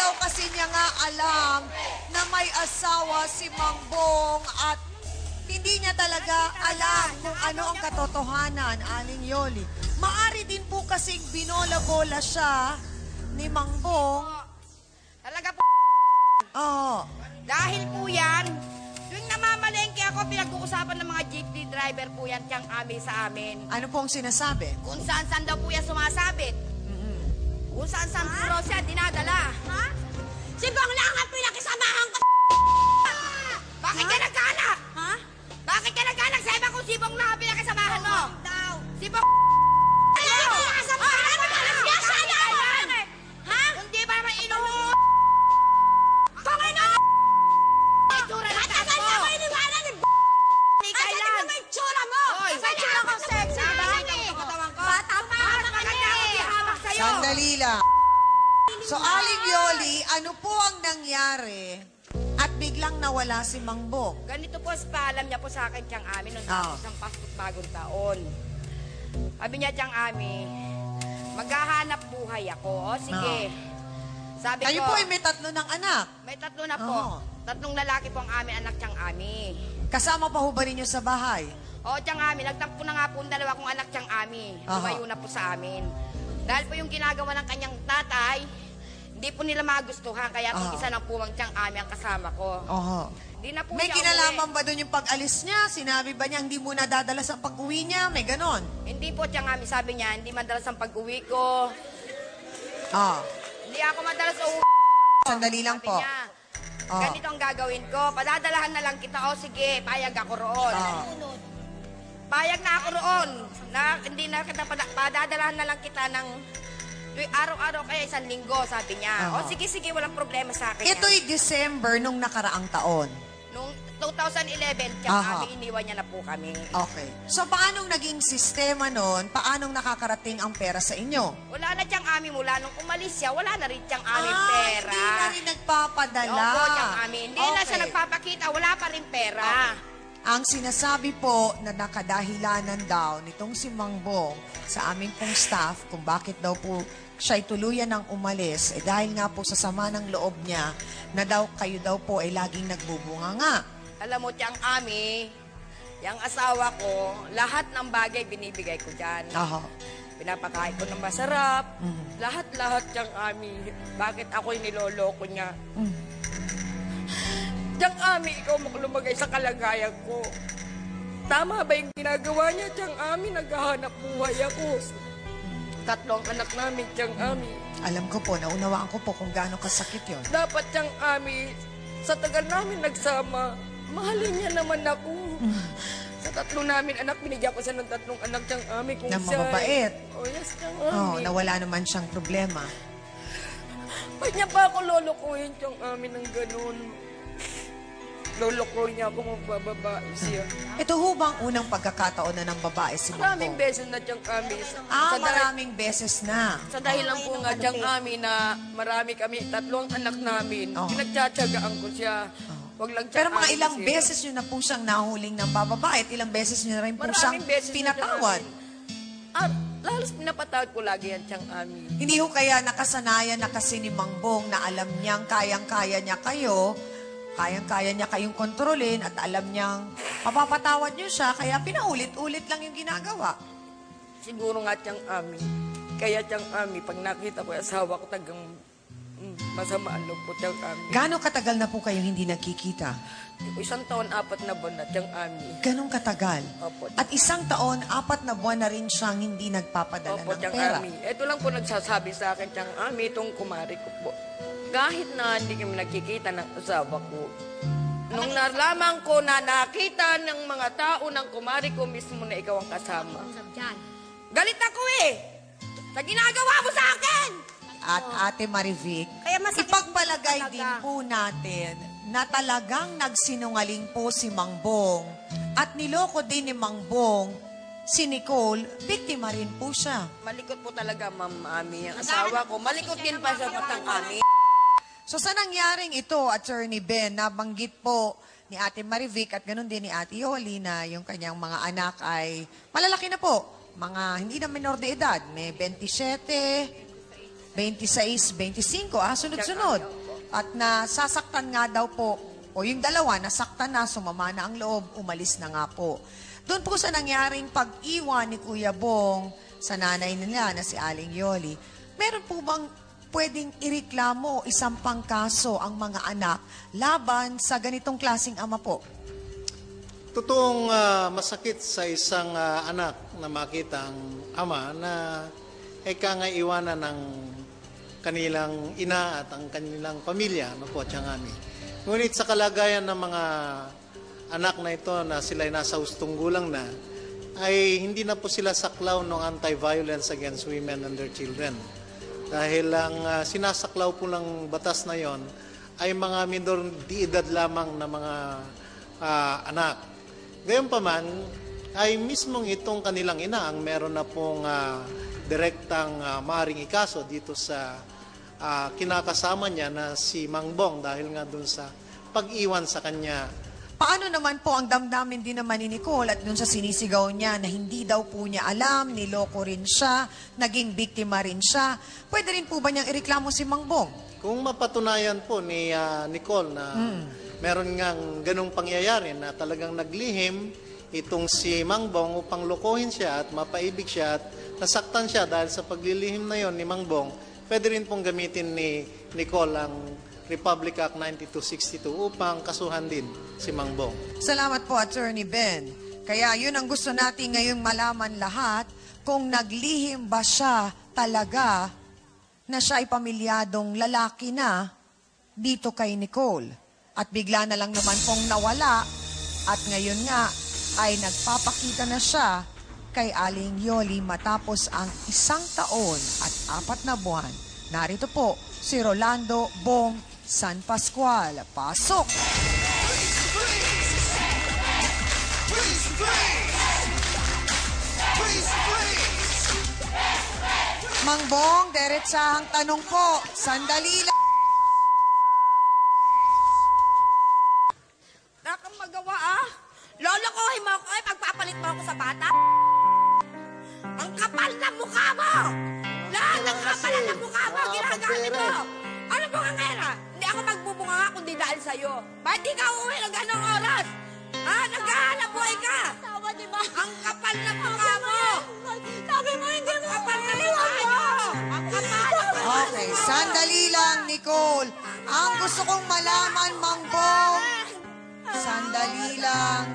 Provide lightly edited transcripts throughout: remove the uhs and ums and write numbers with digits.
daw kasi niya nga alam na may asawa si Mang Bong at hindi niya talaga alam kung ano ang katotohanan, Aling Yoli. Maari din po kasing binola-bola siya ni Mang Bong. Talaga po. Oo. Dahil po yan, tuwing namamalengke ako, pinag-uusapan ng mga jeepney driver po yan tiyang ami sa amin. Ano pong sinasabi? Kung saan-saan daw po yan sumasabit. Kung saan-saan po raw siya dinadala. Ha? Si Bong lang ang pinakisamahan ko. Bakit ka nagkaanak? Ha? Bakit ka nagkaanak? Sa iba kung si Bong lang ang pinakisamahan mo. Si Bong... Ha? Hindi ba naman inuho? Kung inuho! Itsura na tayo mo! Matagal na ko iniwanan ni Ni Kailan! Ang may tsura mo! Sa tsura ko sexy, diba? Bata pa ako maganda ako ihamak sa'yo! Sandali lang. So, Aling Yoli, ano po ang nangyari at biglang nawala si Mang Bong? Ganito po, paalam niya po sa akin tiyang amin noong isang Pasko't Bagong Taon. Sabi niya tiyang amin, maghahanap buhay ako. O sige. Sabi Kayo ko, po ay may 3 ng anak. may 3 na po. 3 lalaki po ang amin, anak tiyang amin. Kasama pa ho ba ninyo sa bahay? O tiyang amin, nagtampo na nga po ang 2 kong anak tiyang amin. Lumayo na po sa amin. Dahil po yung ginagawa ng kanyang tatay, hindi po nila magustuhan. Kaya po isa ng puwang tiyang amin ang kasama ko. Di na po May siya kinalaman ba doon yung pag-alis niya? Sinabi ba niya hindi mo nadadala sa pag-uwi niya? May ganon? Hindi po tiyang amin, sabi niya, hindi madalas ang pag-uwi ko. Hindi ako madalas sa uwi. Sandali lang Sabi po. niya, ganito ang gagawin ko. Padadalahan na lang kita. O sige, payag ako roon. Payag na ako roon. Na, hindi na kita, padadalahan na lang kita ng araw-araw kaya 1 linggo, sabi niya. O sige, walang problema sa akin. Ito'y December nung nakaraang taon. Noong 2011, kami iniwan niya na po kami. Okay. So, paanong naging sistema nun? Paanong nakakarating ang pera sa inyo? Wala na tiyang ami mula nung umalis siya, wala na rin tiyang ami pera. Hindi na rin nagpapadala. Opo, tiyang ami. Hindi na siya nagpapakita, wala pa rin pera. Ang sinasabi po na nakadahilanan daw nitong si Mang Bong sa amin pong staff kung bakit daw po siya'y tuluyan ng umalis, dahil nga po sa sama ng loob niya na daw kayo daw po ay laging nagbubunga nga. Alam mo, tiyang ami, yung asawa ko, lahat ng bagay binibigay ko dyan. Pinapakain ko ng masarap, lahat-lahat tiyang ami. Bakit ako'y niloloko niya? Tiyang ami, ikaw makulumagay sa kalagayan ko. Tama ba yung ginagawa niya, tiyang ami? Naghahanap buhay ako. 3 anak namin, tiyang ami. Alam ko po, naunawaan ko po kung gaano kasakit yon. Dapat tiyang ami, sa tagal namin nagsama, mahalin niya naman ako. Sa 3 namin anak, binigyan ko siya ng 3 anak tiyang ami. Kung Na mababait. Oh, yes, tiyang ami. Nawala naman siyang problema. Ba't niya pa ako lolokohin tiyang ami ng ganun? Lolokohin niya ako magbababae siya. Ito ho bang unang pagkakataon na ng babae si Mang Maraming Bong? beses na tiyang ami. Maraming beses na. Sa dahilan po nga tiyang ami na marami kami, 3 anak namin, pinagtsatsagaan ko siya. Wag lang Pero mga ilang beses nyo na po siyang nahuling ng bababae at ilang beses nyo na rin po siyang pinatawad. Lalos pinapatawad ko lagi yan tiyang ami. Hindi ho kaya nakasanayan na kasi ni Mang Bong na alam niyang kayang-kaya niya kayo, kayang-kaya niya kayong kontrolin at alam niyang mapapatawad niyo siya, kaya pinaulit-ulit lang yung ginagawa. Siguro nga tiyang ami. Kaya tiyang ami, pag nakita ko yung asawa ko, tagang masama ang loob po tiyang ami. Gano'ng katagal na po kayo hindi nagkikita? 1 taon, 4 na buwan na tiyang ami. Ganong katagal? Opo. At 1 taon, 4 na buwan na rin siyang hindi nagpapadala Opo, ng tiyang pera. ami. Ito lang po nagsasabi sa akin tiyang ami, itong kumari ko po. Kahit na hindi kami nagkikita ng asawa ko, nung nalaman ko na nakita ng mga tao ng kumari ko mismo na ikaw ang kasama. Galit ako eh! Sa ginagawa mo sa akin! At Ate Marivic, ipagpalagay din po natin na talagang nagsinungaling po si Mang Bong at niloko din ni Mang Bong si Nicole, biktima rin po siya. Malikot po talaga, Ma'am Ami, ang asawa ko. Malikot din pa sa matang Ami. So sa nangyaring ito, Attorney Ben, nabanggit po ni Ate Marivic at ganun din ni Ate Yoli na yung kanyang mga anak ay malalaki na po. Mga hindi na menor de edad, may 27, 26, 25, sunod-sunod. At nasasaktan nga daw po, o yung dalawa, nasaktan na, sumama na ang loob, umalis na nga po. Doon po sa nangyaring pag-iwan ni Kuya Bong sa nanay nila na si Aling Yoli, meron po bang pwedeng ireklamo, isang pangkaso ang mga anak laban sa ganitong klaseng ama po? Totoong masakit sa isang anak na makita ang ama na nga iwanan ng kanilang ina at ang kanilang pamilya, ano po, Tiyangami. Ngunit sa kalagayan ng mga anak na ito na sila'y nasa hustong gulang na, ay hindi na po sila saklaw ng anti-violence against women and their children. Dahil ang sinasaklaw po ng batas na yon ay mga minor di edad lamang na mga anak. Gayunpaman, ay mismong itong kanilang ina ang meron na pong direktang maaring ikaso dito sa kinakasama niya na si Mang Bong dahil nga dun sa pag-iwan sa kanya. Paano naman po ang damdamin din naman ni Nicole at dun sa sinisigaw niya na hindi daw po niya alam, niloko rin siya, naging biktima rin siya. Pwede rin po ba niyang ireklamo si Mang Bong? Kung mapatunayan po ni Nicole na meron ngang ganong pangyayari na talagang naglihim itong si Mang Bong upang lokohin siya at mapaibig siya at nasaktan siya dahil sa paglilihim na yon ni Mang Bong, pwede rin pong gamitin ni Nicole ang Republic Act 9262 upang kasuhan din si Mang Bong. Salamat po, Attorney Ben. Kaya yun ang gusto natin ngayong malaman lahat, kung naglihim ba siya talaga na siya ay pamilyadong lalaki na dito kay Nicole. At bigla na lang naman pong nawala at ngayon nga ay nagpapakita na siya kay Aling Yoli matapos ang 1 taon at 4 na buwan. Narito po si Rolando Bong San Pascual. Pasok! Mang Bong, diretsahang tanong po. Sandali lang. Wala kang magawa, Lolokohin mo ako, pagpapalit mo ako sa bata. Ang kapal ng mukha mo! Lahat ng kapal ng mukha mo, ginagamit mo! Ano po ang era? Hindi ako magbubunga kundi dahil sa'yo. Bakit di ka uuwi ng ganong oras? Naghahanap buhay ka! Sawa, di ba? Ang kapal ng mukha mo! Sabi mo, hindi mo Kapal ng mukha mo! Ang kapal! Okay, sandali lang, Nicole. Ang gusto kong malaman, Mang Bong. Sandali lang.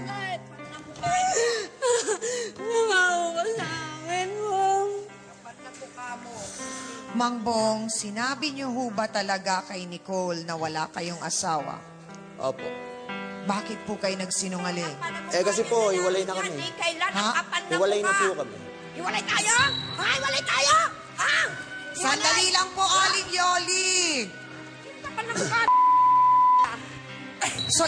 Nangawa ka sa akin, Bong. Mang Bong, sinabi niyo ho ba talaga kay Nicole na wala kayong asawa? Opo. Bakit po kayo nagsinungaling? Kasi po, hiwalay na kami. Hindi kailan ang Ha? kapal ng Hiwalay na mukha. po kami. Hiwalay tayo? Hiwalay tayo? Sandali lang po, Aling Yoli. Kapal ng mukha. So,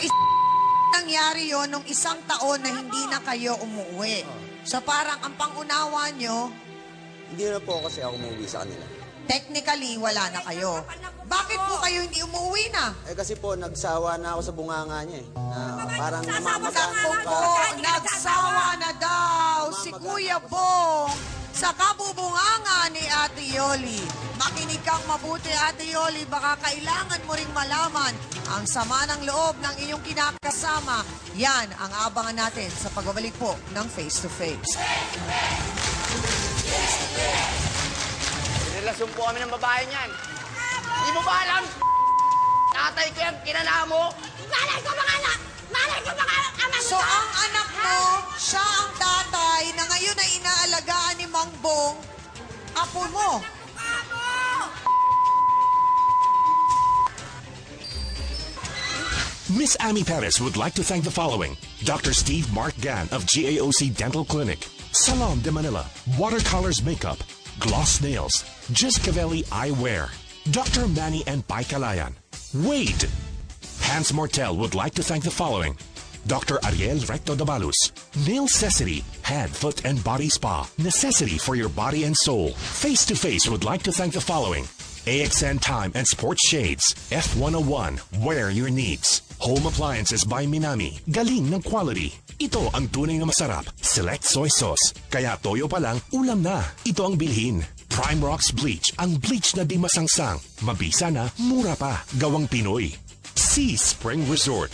nangyari yon nung 1 taon na hindi na kayo umuwi. So, parang ang pangunawa nyo, Hindi na po kasi ako umuwi sa kanila. technically, wala na kayo. Bakit po kayo hindi umuwi na? Kasi po, nagsawa na ako sa bunganga niya Na parang namamagaan Naku ko po, pa. nagsawa na daw si Kuya Bong sa kabubunganga ni Ate Yoli. Makinig kang mabuti, Ate Yoli, baka kailangan mo ring malaman ang sama ng loob ng iyong kinakasama. Yan ang abangan natin sa pagbabalik po ng Face to Face. Nilasyon po kami ng babae niyan. Di mo ba alam? Tatay ko yan, kinana mo. Malay ko mga anak! Malay ko mga ama So ang anak mo, siya ang tatay na ngayon ay inaalagaan ni Mang Bong, apo mo. Miss Amy Perez would like to thank the following: Dr. Steve Mark Gann of GAOC Dental Clinic, Salon de Manila, Watercolors Makeup, Gloss Nails, Giscavelli Eyewear, Dr. Manny and Pai Kalayan, Wade. Hans Mortel would like to thank the following: Dr. Ariel Recto Dabalus, Nailcessity, Head, Foot, and Body Spa, necessity for your body and soul. Face to Face would like to thank the following: AXN Time and Sports Shades, F101, wear your needs. Home Appliances by Minami, galing ng quality. Ito ang tunay na masarap, Select Soy Sauce. Kaya toyo pa lang, ulam na. Ito ang bilhin. Prime Rocks Bleach, ang bleach na di masangsang. Mabisa na, mura pa. Gawang Pinoy. Sea Spring Resort.